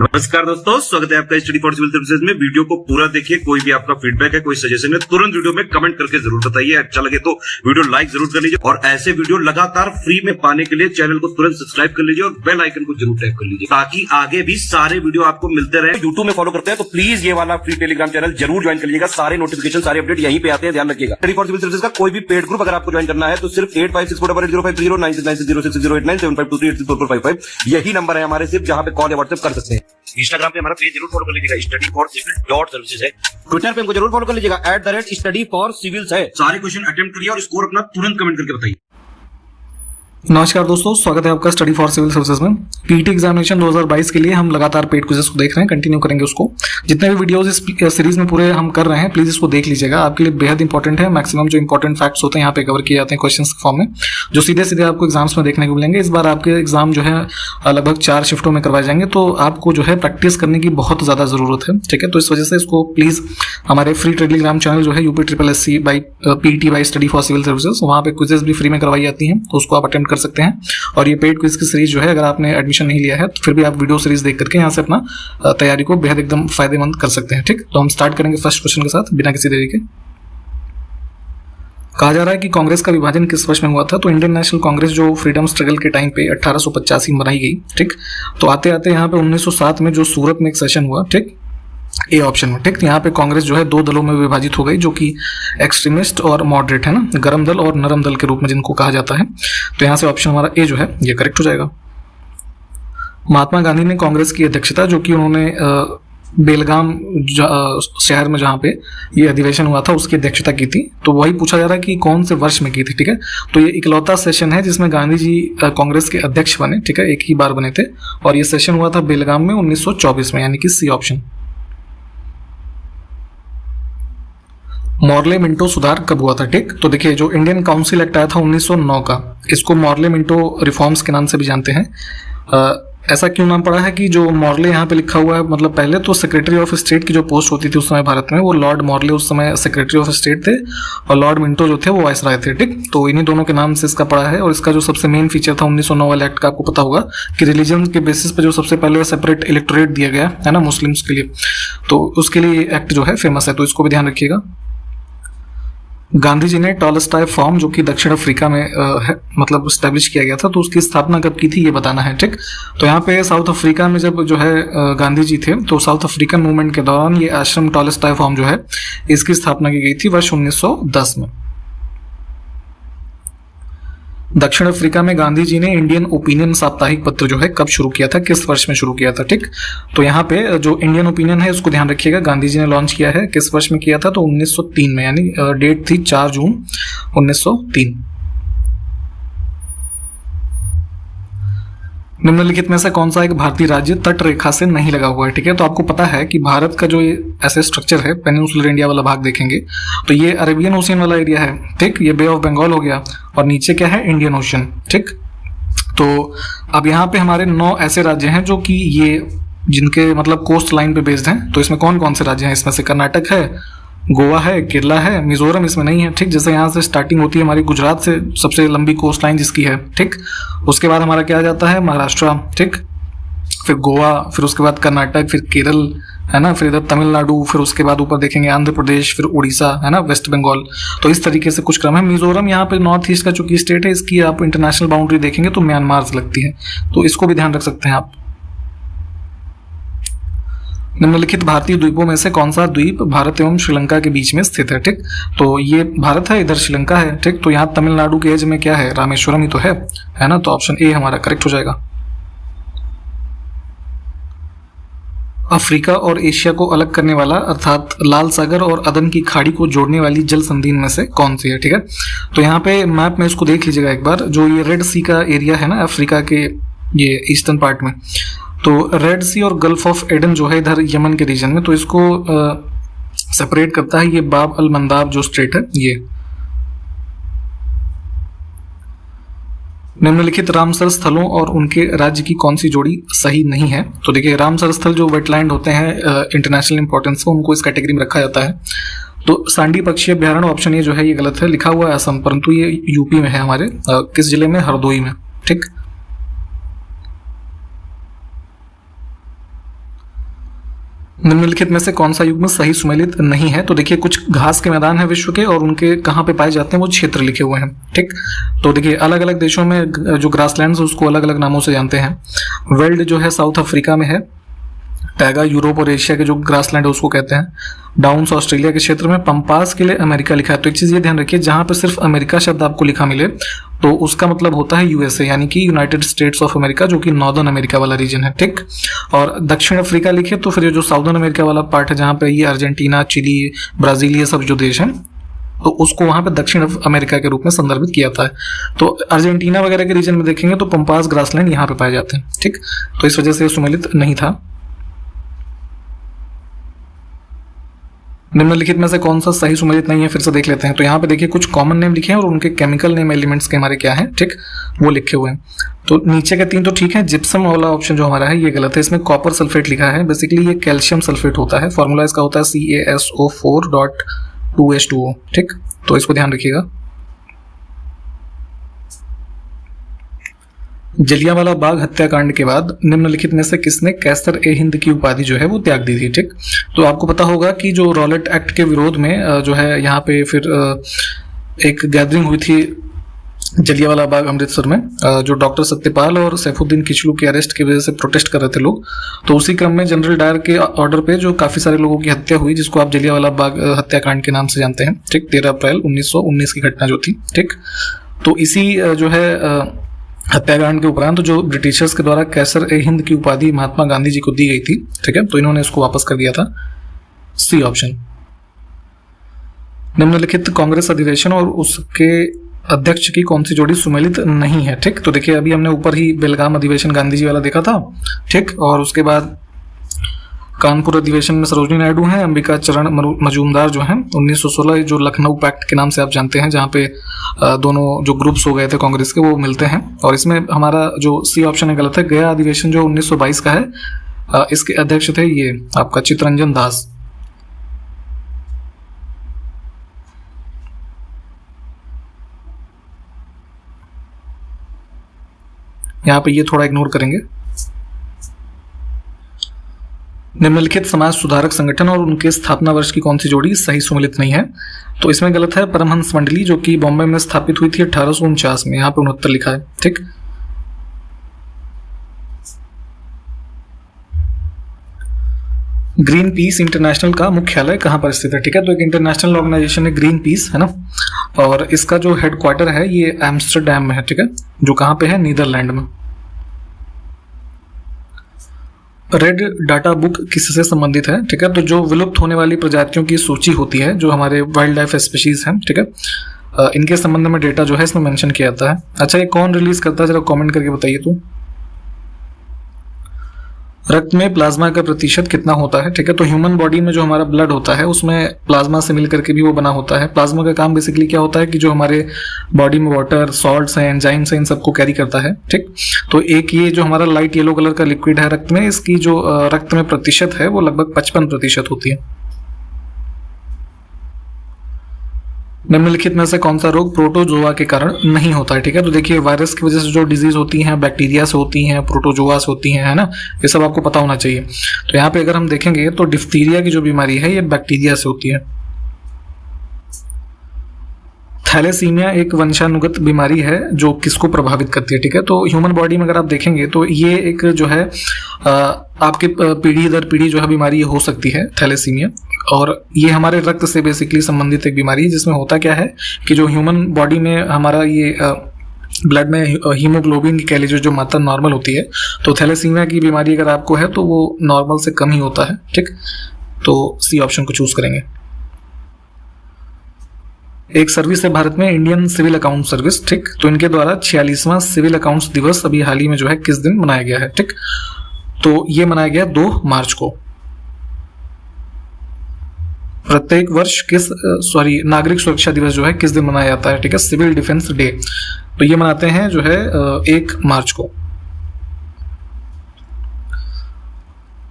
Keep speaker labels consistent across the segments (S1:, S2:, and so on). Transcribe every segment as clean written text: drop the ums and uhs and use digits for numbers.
S1: नमस्कार दोस्तों, स्वागत है आपका स्टडी फॉर सिविल सर्विसेज में। वीडियो को पूरा देखिए। कोई भी आपका फीडबैक है, कोई सजेशन है, तुरंत वीडियो में कमेंट करके जरूर बताइए। अच्छा लगे तो वीडियो लाइक जरूर कर लीजिए और ऐसे वीडियो लगातार फ्री में पाने के लिए चैनल को तुरंत सब्सक्राइब कर लीजिए और बेल आइकन को जरूर टैप कर लीजिए ताकि आगे भी सारे वीडियो आपको मिलते रहे। यूट्यूब में फॉलो करते हैं तो प्लीज ये वाला फ्री टेलीग्राम चैनल जरूर ज्वाइन कर लीजिएगा। सारे नोटिफिकेशन, सारे अपडेट यहीं पे आते हैं, ध्यान रखिएगा। स्टडी फॉर सिविल सर्विसेज का कोई भी पेड ग्रुप अगर आपको ज्वाइन करना है तो सिर्फ 856480560660897523860445 यही नंबर है हमारे, सिर्फ जहां पे कॉल या व्हाट्सएप कर सकते हैं। इंस्टाग्राम पे हमारा पेज जरूर फॉलो कर लीजिएगा, studyforcivil.services है। ट्विटर पे हमको जरूर फॉलो कर लीजिएगा, @studyforcivils है। सारे क्वेश्चन अटेम्प्ट करिए और स्कोर अपना तुरंत कमेंट करके बताइए।
S2: नमस्कार दोस्तों, स्वागत है आपका स्टडी फॉर सिविल सर्विसेज में। पीटी एग्जामिनेशन 2022 के लिए हम लगातार पेड क्विज़ेस को देख रहे हैं, कंटिन्यू करेंगे उसको। जितने भी वीडियोस इस सीरीज में पूरे हम कर रहे हैं, प्लीज इसको देख लीजिएगा, आपके लिए बेहद इंपॉर्टेंट है। मैक्सिमम जो इंपॉर्टेंट फैक्ट्स होते हैं यहाँ पे कवर किए जाते हैं क्वेश्चन के फॉर्म में, जो सीधे सीधे आपको एग्जाम्स में देखने को मिलेंगे। इस बार आपके एग्जाम जो है लगभग 4 शिफ्टों में करवाए जाएंगे, तो आपको जो है प्रैक्टिस करने की बहुत ज़्यादा ज़रूरत है, ठीक है। तो इस वजह से इसको प्लीज़ हमारे फ्री टेलीग्राम चैनल जो है UPSSC by PET by study for civil services, वहाँ पे क्विजेस भी फ्री में करवाई जाती हैं, तो उसको आप अटेम्प्ट कर सकते हैं। और ये पेड क्विज की सीरीज जो है, अगर आपने एडमिशन नहीं लिया है तो फिर भी आप वीडियो सीरीज देख करके यहाँ से अपना तैयारी को बेहद एकदम फायदेमंद कर सकते हैं, ठीक। तो हम स्टार्ट करेंगे फर्स्ट क्वेश्चन के साथ बिना किसी देरी के। कहा जा रहा है कि कांग्रेस का विभाजन किस वर्ष में हुआ था? तो इंडियन नेशनल कांग्रेस जो फ्रीडम स्ट्रगल के टाइम पे 1885 में बनाई गई, ठीक। तो आते आते यहाँ पे 1907 में जो सूरत में एक सेशन हुआ, ठीक, ए ऑप्शन में, ठीक। यहाँ पे कांग्रेस जो है 2 दलों में विभाजित हो गई, जो कि एक्सट्रीमिस्ट और मॉडरेट है ना, गरम दल और नरम दल के रूप में जिनको कहा जाता है। तो यहाँ से ऑप्शन हमारा ए जो है ये करेक्ट हो जाएगा। महात्मा गांधी ने कांग्रेस की अध्यक्षता, जो कि उन्होंने बेलगाम शहर में जहाँ पे ये अधिवेशन हुआ था उसकी अध्यक्षता की थी। तो वही पूछा जा रहा है कि कौन से वर्ष में की थी, ठीक है। तो ये इकलौता सेशन है जिसमें गांधी जी कांग्रेस के अध्यक्ष बने, ठीक है, एक ही बार बने थे, और ये सेशन हुआ था बेलगाम में 1924 में, यानी कि सी ऑप्शन। मॉर्ले मिंटो सुधार कब हुआ था, ठीक। तो देखिए, जो इंडियन काउंसिल एक्ट आया था 1909 का, इसको मॉर्ले मिंटो रिफॉर्म्स के नाम से भी जानते हैं। ऐसा क्यों नाम पड़ा है कि जो मॉर्ले यहाँ पे लिखा हुआ है, मतलब पहले तो सेक्रेटरी ऑफ स्टेट की जो पोस्ट होती थी उस समय भारत में, वो लॉर्ड मॉर्ले उस समय सेक्रेटरी ऑफ स्टेट थे और लॉर्ड मिंटो जो थे वो वाइसराय थे, ठीक। तो इन्हीं दोनों के नाम से इसका पड़ा है। और इसका जो सबसे मेन फीचर था 1909 वाले एक्ट का, आपको पता होगा कि रिलीजन के बेसिस पे जो सबसे पहले सेपरेट इलेक्टोरेट दिया गया है ना मुस्लिम्स के लिए, तो उसके लिए एक्ट जो है फेमस है, तो इसको भी ध्यान रखिएगा। गांधी जी ने टॉलस्टॉय फॉर्म, जो कि दक्षिण अफ्रीका में मतलब स्टैब्लिश किया गया था, तो उसकी स्थापना कब की थी ये बताना है, ठीक। तो यहाँ पे साउथ अफ्रीका में जब जो है गांधी जी थे, तो साउथ अफ्रीकन मूवमेंट के दौरान ये आश्रम टॉलस्टॉय फॉर्म जो है इसकी स्थापना की गई थी वर्ष 1910 में। दक्षिण अफ्रीका में गांधी जी ने इंडियन ओपिनियन साप्ताहिक पत्र जो है कब शुरू किया था, किस वर्ष में शुरू किया था, ठीक। तो यहाँ पे जो इंडियन ओपिनियन है उसको ध्यान रखिएगा, गांधी जी ने लॉन्च किया है, किस वर्ष में किया था? तो 1903 में, यानी डेट थी 4 जून 1903। निम्नलिखित में से कौन सा एक भारतीय राज्य तट रेखा से नहीं लगा हुआ है, ठीक है। तो आपको पता है कि भारत का जो ये ऐसे स्ट्रक्चर है, पेनिनसुलर इंडिया वाला भाग देखेंगे तो ये अरेबियन ओशियन वाला एरिया है, ठीक। ये बे ऑफ बंगाल हो गया और नीचे क्या है, इंडियन ओशियन, ठीक। तो अब यहाँ पे हमारे 9 ऐसे राज्य हैं जो कि ये जिनके मतलब कोस्ट लाइन पे बेस्ड हैं। तो इसमें कौन कौन से राज्य हैं? इसमें से कर्नाटक है, गोवा है, केरला है, मिजोरम इसमें नहीं है, ठीक। जैसे यहाँ से स्टार्टिंग होती है हमारी गुजरात से, सबसे लंबी कोस्ट लाइन जिसकी है, ठीक। उसके बाद हमारा क्या आ जाता है, महाराष्ट्र, ठीक, फिर गोवा, फिर उसके बाद कर्नाटक, फिर केरल, है ना, फिर इधर तमिलनाडु, फिर उसके बाद ऊपर देखेंगे आंध्र प्रदेश, फिर उड़ीसा, है ना, वेस्ट बंगाल। तो इस तरीके से कुछ क्रम है। मिजोरम यहाँ पे नॉर्थ ईस्ट का चूंकि स्टेट है, इसकी आप इंटरनेशनल बाउंड्री देखेंगे तो म्यांमार से लगती है, तो इसको भी ध्यान रख सकते हैं आप। निम्नलिखित भारतीय द्वीपों में से कौन सा द्वीप भारत एवं श्रीलंका के बीच में स्थित है, ठीक। तो ये भारत है, इधर श्रीलंका है, ठीक। तो यहाँ तमिलनाडु के एज में क्या है, रामेश्वरम ही तो है ना। तो ऑप्शन ए हमारा करेक्ट हो जाएगा। अफ्रीका और एशिया को अलग करने वाला, अर्थात लाल सागर और अदन की खाड़ी को जोड़ने वाली जल संधि में से कौन सी है, ठीक है। तो यहाँ पे मैप में इसको देख लीजिएगा एक बार, जो ये रेड सी का एरिया है ना अफ्रीका के ये ईस्टर्न पार्ट में, तो रेड सी और गल्फ ऑफ एडन जो है इधर यमन के रीजन में, तो इसको सेपरेट करता है ये बाब अल मंदाब जो स्ट्रेट है ये। निम्नलिखित रामसर स्थलों और उनके राज्य की कौन सी जोड़ी सही नहीं है? तो देखिए, रामसर स्थल जो वेटलैंड होते हैं इंटरनेशनल इंपॉर्टेंस को, उनको इस कैटेगरी में रखा जाता है। तो सांडी पक्षी अभ्यारण्य ऑप्शन ये जो है ये गलत है, लिखा हुआ है असम, परंतु ये यूपी में है हमारे, किस जिले में, हरदोई में, ठीक। निम्नलिखित में से कौन सा युग्म सही सुमेलित नहीं है? तो देखिए कुछ घास के मैदान है विश्व के और उनके कहाँ पे पाए जाते हैं वो क्षेत्र लिखे हुए हैं। ठीक, तो देखिए अलग अलग देशों में जो ग्रासलैंड्स उसको अलग अलग नामों से जानते हैं। वेल्ड जो है साउथ अफ्रीका में है, टैगा यूरोप और एशिया के जो ग्रासलैंड है उसको कहते हैं, डाउन्स ऑस्ट्रेलिया के क्षेत्र में, पंपास के लिए अमेरिका लिखा है। तो एक चीज ये ध्यान रखिए, जहां पे सिर्फ अमेरिका शब्द आपको लिखा मिले तो उसका मतलब होता है यूएसए, यानी कि यूनाइटेड स्टेट्स ऑफ अमेरिका, जो कि नॉर्दर्न अमेरिका वाला रीजन है। ठीक, और दक्षिण अफ्रीका लिखे तो फिर ये जो साउदर्न अमेरिका वाला पार्ट है जहां पे ये अर्जेंटीना, चिली, ब्राजील, ये सब जो देश हैं, तो उसको वहां पे दक्षिण अमेरिका के रूप में संदर्भित किया था। तो अर्जेंटीना वगैरह के रीजन में देखेंगे तो पंपास ग्रासलैंड यहाँ पे पाए जाते हैं। ठीक, तो इस वजह से सुमेलित नहीं था। निम्नलिखित में से कौन सा सही सुमेलित नहीं है, फिर से देख लेते हैं। तो यहाँ पे देखिए कुछ कॉमन नेम लिखे हैं और उनके केमिकल नेम एलिमेंट्स के हमारे क्या हैं, ठीक, वो लिखे हुए हैं। तो नीचे के 3 तो ठीक है, जिप्सम वाला ऑप्शन जो हमारा है ये गलत है, इसमें कॉपर सल्फेट लिखा है, बेसिकली ये कैल्शियम सल्फेट होता है, फॉर्मूला इसका होता है CaSO4.2H2O। ठीक, तो इसको ध्यान रखिएगा। जलियांवाला बाग हत्याकांड के बाद निम्नलिखित में से किसने कैसर-ए-हिंद की उपाधि जो है वो त्याग दी थी? ठीक, तो आपको पता होगा कि जो रॉलेट एक्ट के विरोध में जो है यहाँ पे फिर एक गैदरिंग हुई थी जलियांवाला बाग अमृतसर में, जो डॉक्टर सत्यपाल और सैफुद्दीन किचलू के अरेस्ट की वजह से प्रोटेस्ट कर रहे थे लोग। तो उसी क्रम में जनरल डायर के ऑर्डर पे जो काफी सारे लोगों की हत्या हुई, जिसको आप जलियांवाला बाग हत्याकांड के नाम से जानते हैं। ठीक, 13 अप्रैल 1919 की घटना जो थी। ठीक, तो इसी जो है हत्याकांड के उपरांत जो ब्रिटिशर्स के द्वारा कैसर-ए-हिंद की उपाधि महात्मा गांधी जी को दी गई थी, ठीक है, तो इन्होंने इसको वापस कर दिया था। C option. निम्नलिखित कांग्रेस अधिवेशन और उसके अध्यक्ष की कौन सी जोड़ी सुमेलित नहीं है? ठीक, तो देखिए अभी हमने ऊपर ही बेलगाम अधिवेशन गांधी जी वाला देखा था। ठीक, और उसके बाद कानपुर अधिवेशन में सरोजनी नायडू हैं, अंबिका चरण मजूमदार जो हैं 1916, जो लखनऊ पैक्ट के नाम से आप जानते हैं, जहाँ पे दोनों जो ग्रुप्स हो गए थे कांग्रेस के वो मिलते हैं। और इसमें हमारा जो सी ऑप्शन है गलत है। गया अधिवेशन जो 1922 का है, इसके अध्यक्ष थे ये आपका चित्तरंजन दास। यहाँ पे ये थोड़ा इग्नोर करेंगे। निम्नलिखित समाज सुधारक संगठन और उनके स्थापना वर्ष की कौन सी जोड़ी सही सुमेलित नहीं है? तो इसमें गलत है परमहंस मंडली, जो कि बॉम्बे में स्थापित हुई थी 1849 में, यहाँ पे 69 लिखा है। ठीक, ग्रीन पीस इंटरनेशनल का मुख्यालय कहाँ पर स्थित है? ठीक है, तो एक इंटरनेशनल ऑर्गेनाइजेशन है ग्रीन पीस, है ना, और इसका जो हेडक्वार्टर है ये एम्स्टरडैम में है। ठीक है, जो कहाँ पे है, नीदरलैंड में। रेड डाटा बुक किससे संबंधित है? ठीक है, तो जो विलुप्त होने वाली प्रजातियों की सूची होती है, जो हमारे वाइल्ड लाइफ स्पीशीज हैं, ठीक है, इनके संबंध में डेटा जो है इसमें मेंशन किया जाता है। अच्छा, ये कौन रिलीज करता है, जरा कमेंट करके बताइए। तो रक्त में प्लाज्मा का प्रतिशत कितना होता है? ठीक है, तो ह्यूमन बॉडी में जो हमारा ब्लड होता है उसमें प्लाज्मा से मिलकर के भी वो बना होता है। प्लाज्मा का काम बेसिकली क्या होता है कि जो हमारे बॉडी में वाटर, सॉल्ट्स हैं, एंजाइम्स हैं, इन सबको कैरी करता है। ठीक, तो एक ये जो हमारा लाइट येलो कलर का लिक्विड है रक्त में, इसकी जो रक्त में प्रतिशत है वो लगभग 55% होती है। निम्नलिखित में से कौन सा रोग प्रोटोजोआ के कारण नहीं होता है? ठीक है, तो देखिए वायरस की वजह से जो डिजीज होती हैं, बैक्टीरिया से होती हैं, प्रोटोजोआ से होती हैं, है ना, ये सब आपको पता होना चाहिए। तो यहाँ पे अगर हम देखेंगे तो डिफ्थीरिया की जो बीमारी है ये बैक्टीरिया से होती है। थैलेसीमिया एक वंशानुगत बीमारी है जो किसको प्रभावित करती है? ठीक है, तो ह्यूमन बॉडी में अगर आप देखेंगे तो ये एक जो है आपके पीढ़ी दर पीढ़ी जो है बीमारी हो सकती है थैलेसीमिया, और ये हमारे रक्त से बेसिकली संबंधित एक बीमारी है, जिसमें होता क्या है कि जो ह्यूमन बॉडी में हमारा ये ब्लड में हीमोग्लोबिन की कह लीजिए जो मात्रा नॉर्मल होती है, तो थैलेसीमिया की बीमारी अगर आपको है तो वो नॉर्मल से कम ही होता है। ठीक, तो सी ऑप्शन को चूज करेंगे। एक सर्विस है भारत में, इंडियन सिविल अकाउंट सर्विस। ठीक, तो इनके द्वारा 46वां सिविल अकाउंट्स दिवस अभी हाल ही में जो है किस दिन मनाया गया है? ठीक, तो ये मनाया गया 2 मार्च को। प्रत्येक वर्ष नागरिक सुरक्षा दिवस जो है किस दिन मनाया जाता है? ठीक है, सिविल डिफेंस डे, तो ये मनाते हैं जो है 1 मार्च को।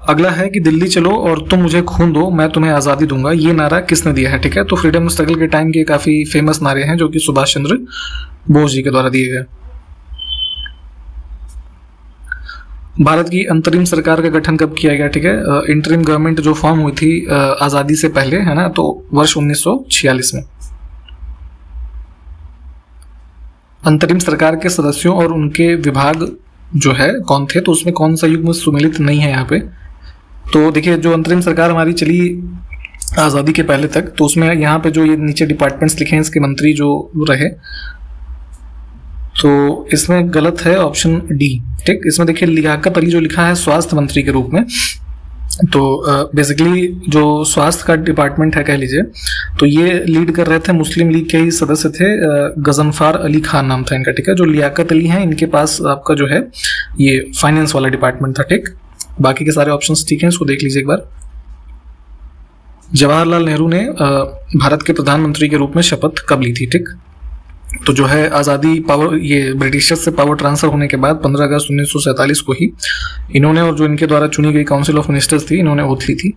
S2: अगला है कि दिल्ली चलो और तुम मुझे खून दो, मैं तुम्हें आजादी दूंगा, ये नारा किसने दिया है? ठीक है, तो फ्रीडम स्ट्रगल के टाइम के काफी फेमस नारे हैं जो कि सुभाष चंद्र बोस जी के द्वारा दिए गए। भारत की अंतरिम सरकार का गठन कब किया गया, ठीक है। इंटरिम गवर्नमेंट जो फॉर्म हुई थी आजादी से पहले, है ना, तो वर्ष 1946 में। अंतरिम सरकार के सदस्यों और उनके विभाग जो है कौन थे, तो उसमें कौन सा युग्म सुमेलित नहीं है यहाँ पे। तो देखिए जो अंतरिम सरकार हमारी चली आज़ादी के पहले तक, तो उसमें यहाँ पे जो ये नीचे डिपार्टमेंट्स लिखे हैं इसके मंत्री जो रहे, तो इसमें गलत है ऑप्शन डी, ठीक। इसमें देखिए लियाकत अली जो लिखा है स्वास्थ्य मंत्री के रूप में, तो बेसिकली जो स्वास्थ्य का डिपार्टमेंट है कह लीजिए, तो ये लीड कर रहे थे मुस्लिम लीग के ही सदस्य थे, गजनफार अली खान नाम था इनका, ठीक है। जो लियाकत अली हैं इनके पास आपका जो है ये फाइनेंस वाला डिपार्टमेंट था, ठीक। बाकी के सारे ऑप्शंस ठीक हैं, इसको देख लीजिए एक बार। जवाहरलाल नेहरू ने भारत के प्रधानमंत्री के रूप में शपथ कब ली थी, ठीक। तो जो है आज़ादी पावर, ये ब्रिटिशर्स से पावर ट्रांसफर होने के बाद 15 अगस्त 1947 को ही इन्होंने, और जो इनके द्वारा चुनी गई काउंसिल ऑफ मिनिस्टर्स थी, इन्होंने ओथ ली थी।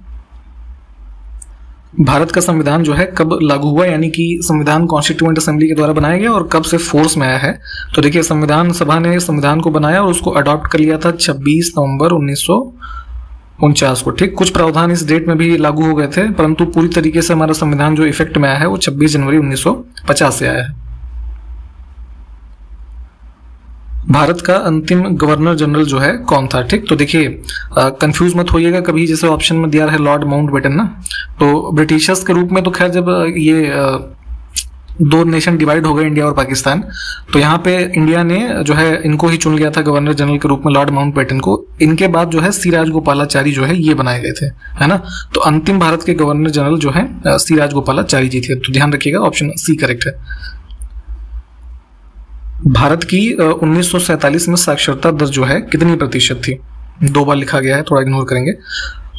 S2: भारत का संविधान जो है कब लागू हुआ, यानी कि संविधान कॉन्स्टिट्यूएंट असेंबली के द्वारा बनाया गया और कब से फोर्स में आया है। तो देखिए संविधान सभा ने संविधान को बनाया और उसको अडॉप्ट कर लिया था 26 नवंबर 1949 को, ठीक। कुछ प्रावधान इस डेट में भी लागू हो गए थे, परंतु पूरी तरीके से हमारा संविधान जो इफेक्ट में आया है वो 26 जनवरी 1950 से आया है। भारत का अंतिम गवर्नर जनरल जो है कौन था, ठीक। तो देखिए कंफ्यूज मत होइएगा कभी, जैसे ऑप्शन में दिया है लॉर्ड माउंटबेटन ना, तो ब्रिटिशर्स के रूप में तो खैर जब ये दो नेशन डिवाइड हो गए इंडिया और पाकिस्तान, तो यहाँ पे इंडिया ने जो है इनको ही चुन लिया था गवर्नर जनरल के रूप में, लॉर्ड माउंटबेटन को। इनके बाद जो है सी राजगोपालाचारी जो है ये बनाए गए थे, है ना। तो अंतिम भारत के गवर्नर जनरल जो है सी राजगोपालाचारी जी थे, तो ध्यान रखिएगा ऑप्शन सी करेक्ट है। भारत की 1947 में साक्षरता दर जो है कितनी प्रतिशत थी, 2 बार लिखा गया है, थोड़ा इग्नोर करेंगे।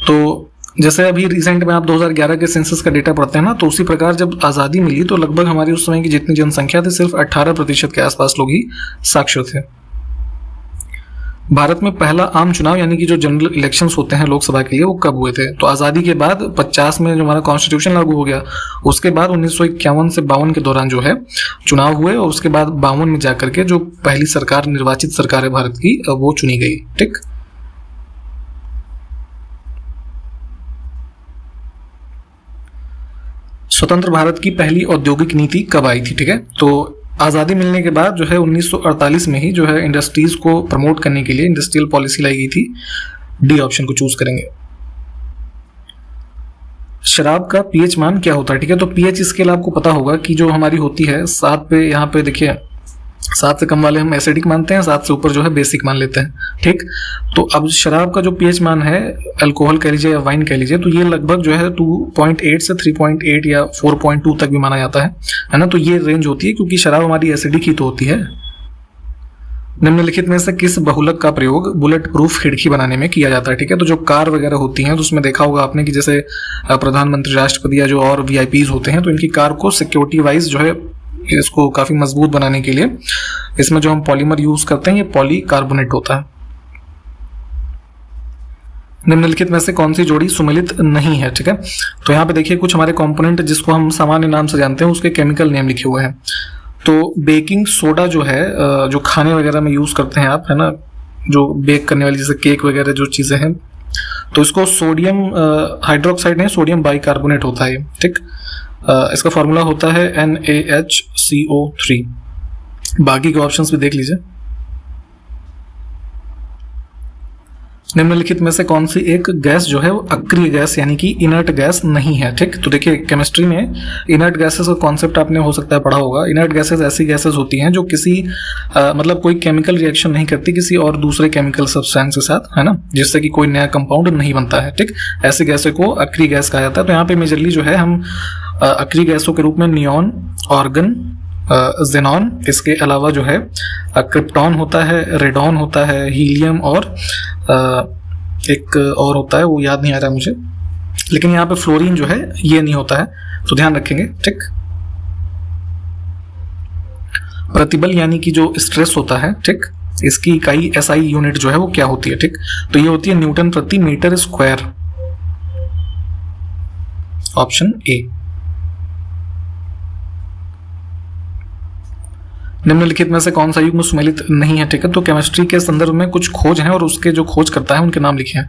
S2: तो जैसे अभी रिसेंट में आप 2011 के सेंसस का डेटा पढ़ते हैं ना, तो उसी प्रकार जब आज़ादी मिली तो लगभग हमारी उस समय की जितनी जनसंख्या थी सिर्फ 18% के आसपास लोग ही साक्षर थे। भारत में पहला आम चुनाव यानी कि जो जनरल इलेक्शंस होते हैं लोकसभा के लिए, वो कब हुए थे। तो आज़ादी के बाद 50 में जो हमारा कॉन्स्टिट्यूशन लागू हो गया, उसके बाद 1951 से 52 के दौरान जो है चुनाव हुए, और उसके बाद 52 में जाकर के जो पहली सरकार, निर्वाचित सरकार है भारत की, वो चुनी गई, ठीक। स्वतंत्र भारत की पहली औद्योगिक नीति कब आई थी, ठीक है। तो आज़ादी मिलने के बाद जो है 1948 में ही जो है इंडस्ट्रीज को प्रमोट करने के लिए इंडस्ट्रियल पॉलिसी लाई गई थी। डी ऑप्शन को चूज करेंगे। शराब का पीएच मान क्या होता है, ठीक है। तो पीएच स्केल आपको पता होगा कि जो हमारी होती है 7 पे, यहाँ पे देखिए 7 से कम वाले हम एसिडिक मानते हैं, 7 से ऊपर जो है बेसिक मान लेते हैं, ठीक। तो अब शराब का जो पीएच मान है, अल्कोहल कह लीजिए या वाइन कह लीजिए, तो ये लगभग जो है 2.8 से 3.8 या 4.2 तक भी माना जाता है ना। तो ये रेंज होती है क्योंकि शराब हमारी एसिडिक ही तो होती है। निम्नलिखित में से किस बहुलक का प्रयोग बुलेट प्रूफ खिड़की बनाने में किया जाता है, ठीक है। तो जो कार वगैरह होती हैं तो उसमें देखा होगा आपने कि जैसे प्रधानमंत्री, राष्ट्रपति या जो और वीआईपीज होते हैं, तो इनकी कार को सिक्योरिटी वाइज जो है इसको काफी मजबूत बनाने के लिए इसमें जो हम पॉलीमर यूज करते हैं ये पॉलीकार्बोनेट होता है। निम्नलिखित में से कौन सी जोड़ी सुमेलित नहीं है, ठीक है। तो यहाँ पे देखिए कुछ हमारे कंपोनेंट जिसको हम सामान्य नाम से जानते हैं उसके केमिकल नेम लिखे हुए हैं। तो बेकिंग सोडा जो है, जो खाने वगैरह में यूज करते हैं आप, है ना, जो बेक करने वाली जैसे केक वगैरह जो चीजें हैं, तो इसको सोडियम हाइड्रोक्साइड नहीं, सोडियम बाइकार्बोनेट होता है, ठीक। इसका फॉर्मूला होता है NaHCO3। बाकी के ऑप्शंस भी देख लीजिए। निम्नलिखित में से कौन सी एक गैस जो है वो अक्रिय गैस यानी कि इनर्ट गैस नहीं है, ठीक। तो देखिए केमिस्ट्री में इनर्ट गैसेस का कॉन्सेप्ट आपने हो सकता है पढ़ा होगा। इनर्ट गैसेस ऐसी गैसेस होती हैं जो किसी मतलब कोई केमिकल रिएक्शन नहीं करती किसी और दूसरे केमिकल सब्सटेंस के साथ, है ना, जिससे कि कोई नया कंपाउंड नहीं बनता है, ठीक। ऐसी गैसें को अक्रिय गैस कहा जाता है। तो यहाँ पे मेजरली जो है हम अक्रिय गैसों के रूप में नियॉन, ऑर्गन, जेनॉन, इसके अलावा जो है क्रिप्टॉन होता है, रेडॉन होता है, हीलियम और एक और होता है वो याद नहीं आ रहा मुझे, लेकिन यहाँ पे फ्लोरीन जो है ये नहीं होता है, तो ध्यान रखेंगे, ठीक। प्रतिबल यानी कि जो स्ट्रेस होता है, ठीक, इसकी इकाई SI यूनिट जो है वो क्या होती है, ठीक। तो ये होती है न्यूटन प्रति मीटर स्क्वायर, ऑप्शन ए। निम्नलिखित में से कौन सा युग्म सुमेलित नहीं है, ठीक है। तो केमिस्ट्री के संदर्भ में कुछ खोज हैं और उसके जो खोज करता है उनके नाम लिखे हैं।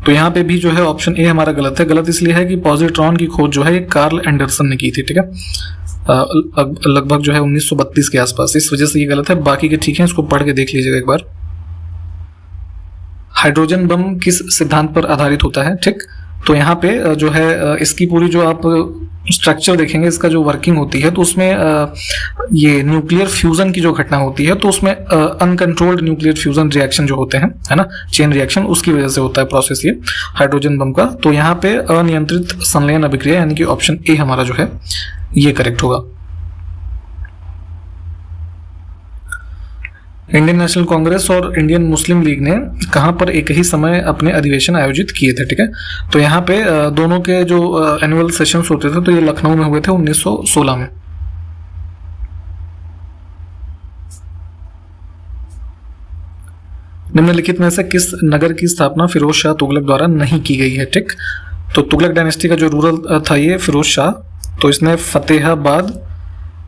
S2: तो यहाँ पे भी जो है ऑप्शन ए हमारा गलत है। गलत इसलिए है कि पॉजिट्रॉन की खोज जो है ये कार्ल एंडरसन ने की थी, ठीक है, लगभग जो है 1932 के आसपास, इस वजह से ये गलत है। बाकी के ठीक है, इसको पढ़ के देख लीजिएगा एक बार। हाइड्रोजन बम किस सिद्धांत पर आधारित होता है, ठीक। तो यहाँ पे जो है इसकी पूरी जो आप स्ट्रक्चर देखेंगे, इसका जो वर्किंग होती है, तो उसमें ये न्यूक्लियर फ्यूजन की जो घटना होती है, तो उसमें अनकंट्रोल्ड न्यूक्लियर फ्यूजन रिएक्शन जो होते हैं, है ना, चेन रिएक्शन, उसकी वजह से होता है प्रोसेस ये हाइड्रोजन बम का। तो यहाँ पे अनियंत्रित संलयन अभिक्रिया यानी कि ऑप्शन ए हमारा जो है ये करेक्ट होगा। इंडियन नेशनल कांग्रेस और इंडियन मुस्लिम लीग ने कहां पर एक ही समय अपने अधिवेशन आयोजित किए थे, ठीक है। तो यहाँ पे दोनों के जो एनुअल सेशंस होते थे, तो ये लखनऊ में हुए थे 1916 में। निम्नलिखित में से किस नगर की स्थापना फिरोज शाह तुगलक द्वारा नहीं की गई है, ठीक। तो तुगलक डायनेस्टी का जो रूरल था ये फिरोज शाह, तो इसने फतेहाबाद,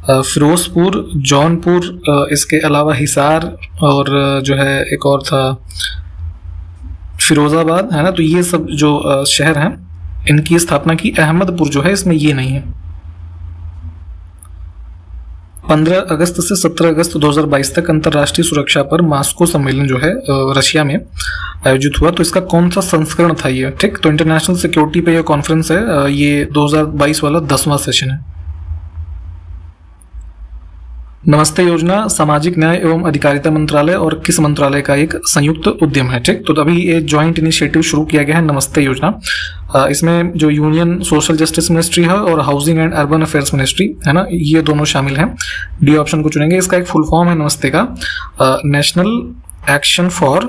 S2: फिरोजपुर, जौनपुर, इसके अलावा हिसार और जो है एक और था फिरोजाबाद, है ना, तो ये सब जो शहर हैं इनकी स्थापना की। अहमदपुर जो है इसमें ये नहीं है। 15 अगस्त से 17 अगस्त 2022 तक अंतर्राष्ट्रीय सुरक्षा पर मास्को सम्मेलन जो है रशिया में आयोजित हुआ, तो इसका कौन सा संस्करण था ये, ठीक। तो इंटरनेशनल सिक्योरिटी पे ये कॉन्फ्रेंस है, ये 2022 वाला 10वां सेशन है। नमस्ते योजना सामाजिक न्याय एवं अधिकारिता मंत्रालय और किस मंत्रालय का एक संयुक्त उद्यम है, ठीक। तो अभी एक जॉइंट इनिशिएटिव शुरू किया गया है नमस्ते योजना। इसमें जो यूनियन सोशल जस्टिस मिनिस्ट्री है और housing and urban affairs ministry है ना, ये दोनों शामिल हैं। डी ऑप्शन को चुनेंगे। इसका एक फुल फॉर्म है नमस्ते का, नेशनल एक्शन फॉर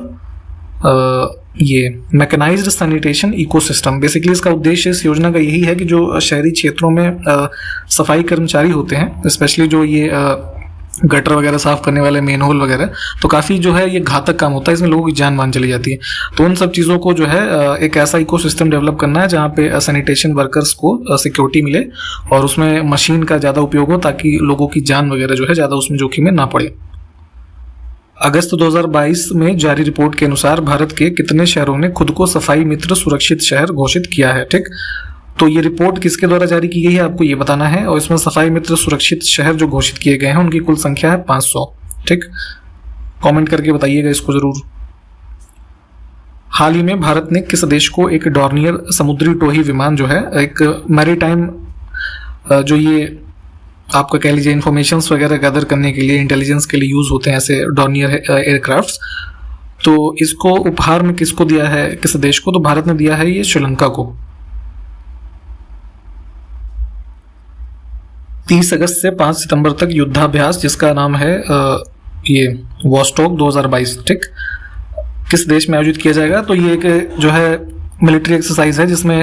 S2: ये मैकेनाइज्ड सैनिटेशन इकोसिस्टम। बेसिकली इसका उद्देश्य इस योजना का यही है कि जो शहरी क्षेत्रों में सफाई कर्मचारी होते हैं, स्पेशली जो ये गटर वगैरह साफ करने वाले, मेन होल वगैरह, तो काफ़ी जो है ये घातक काम होता है, इसमें लोगों की जान मान चली जाती है। तो उन सब चीज़ों को जो है एक ऐसा इकोसिस्टम डेवलप करना है जहाँ पे सैनिटेशन वर्कर्स को सिक्योरिटी मिले और उसमें मशीन का ज़्यादा उपयोग हो, ताकि लोगों की जान वगैरह जो है ज़्यादा उसमें जोखिम में ना पड़े। अगस्त 2022 में जारी रिपोर्ट के अनुसार भारत के कितने शहरों ने खुद को सफाई मित्र सुरक्षित शहर घोषित किया है, ठीक। तो ये रिपोर्ट किसके द्वारा जारी की गई है आपको ये बताना है, और इसमें सफाई मित्र सुरक्षित शहर जो घोषित किए गए हैं उनकी कुल संख्या है 500, ठीक। कमेंट करके बताइएगा इसको जरूर। हाल ही में भारत ने किस देश को एक डॉर्नियर समुद्री टोही विमान जो है, एक मैरीटाइम जो ये आपका कह लीजिए इंफॉर्मेशंस वगैरह गैदर करने के लिए, इंटेलिजेंस के लिए यूज होते हैं ऐसे डॉर्नियर एयरक्राफ्ट्स, तो इसको उपहार में किसको दिया है, किस देश को? तो भारत ने दिया है ये श्रीलंका को। 30 अगस्त से 5 सितंबर तक युद्धाभ्यास जिसका नाम है ये वॉस्टॉक 2022, ठीक, किस देश में आयोजित किया जाएगा? तो ये एक जो है मिलिट्री एक्सरसाइज है जिसमें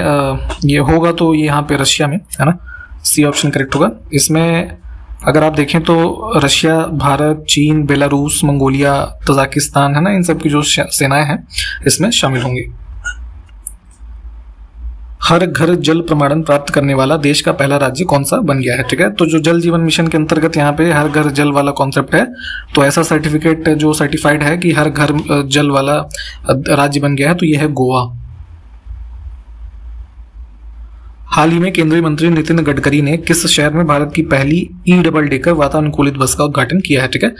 S2: ये होगा, तो ये यहाँ पे रशिया में है ना, सी ऑप्शन करेक्ट होगा। इसमें अगर आप देखें तो रशिया, भारत, चीन, बेलारूस, मंगोलिया, तजाकिस्तान, है ना, इन सब की जो सेनाएं हैं इसमें शामिल होंगी। हर घर जल प्रमाणन प्राप्त करने वाला देश का पहला राज्य कौन सा बन गया है, ठीक है। तो जो जल जीवन मिशन के अंतर्गत यहाँ पे हर घर जल वाला कॉन्सेप्ट है, तो ऐसा सर्टिफिकेट जो सर्टिफाइड है कि हर घर जल वाला राज्य बन गया है, तो यह है गोवा। हाल ही में केंद्रीय मंत्री नितिन गडकरी ने किस शहर में भारत की पहली डबल डेकर वातानुकूलित बस का उद्घाटन किया है, ठीक है।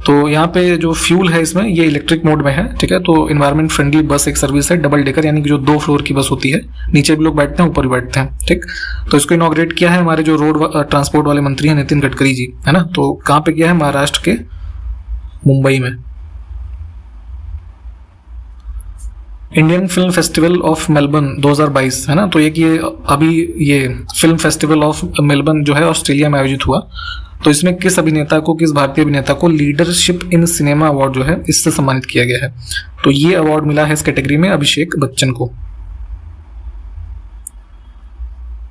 S2: तो यहाँ पे जो फ्यूल है इसमें ये इलेक्ट्रिक मोड में है, ठीक है। तो इन्वायरमेंट फ्रेंडली बस एक सर्विस है, डबल डेकर यानी कि जो 2 फ्लोर की बस होती है, नीचे भी लोग बैठते हैं, ऊपर भी बैठते हैं, ठीक। तो इसको इनॉग्रेट किया है हमारे जो रोड ट्रांसपोर्ट वाले मंत्री हैं नितिन गडकरी जी, है ना। तो कहाँ पे किया है? महाराष्ट्र के मुंबई में। Indian film festival of Melbourne 2022, है ना। तो ये अभी ये फिल्म फेस्टिवल ऑफ मेलबर्न जो है ऑस्ट्रेलिया में आयोजित हुआ, तो इसमें किस अभिनेता को, किस भारतीय अभिनेता को लीडरशिप इन सिनेमा अवार्ड जो है इससे सम्मानित किया गया है? तो ये अवार्ड मिला है इस कैटेगरी में अभिषेक बच्चन को।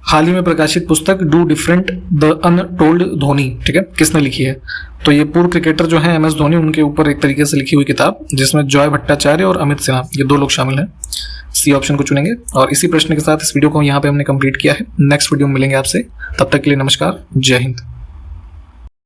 S2: हाल ही में प्रकाशित पुस्तक do different the untold Dhoni, ठीक है, किसने लिखी है? तो ये पूर्व क्रिकेटर जो है MS धोनी, उनके ऊपर एक तरीके से लिखी हुई किताब, जिसमें जॉय भट्टाचार्य और अमित सिन्हा ये 2 लोग शामिल हैं। सी ऑप्शन को चुनेंगे। और इसी प्रश्न के साथ इस वीडियो को यहाँ पे हमने कंप्लीट किया है। नेक्स्ट वीडियो में मिलेंगे आपसे, तब तक के लिए नमस्कार, जय हिंद।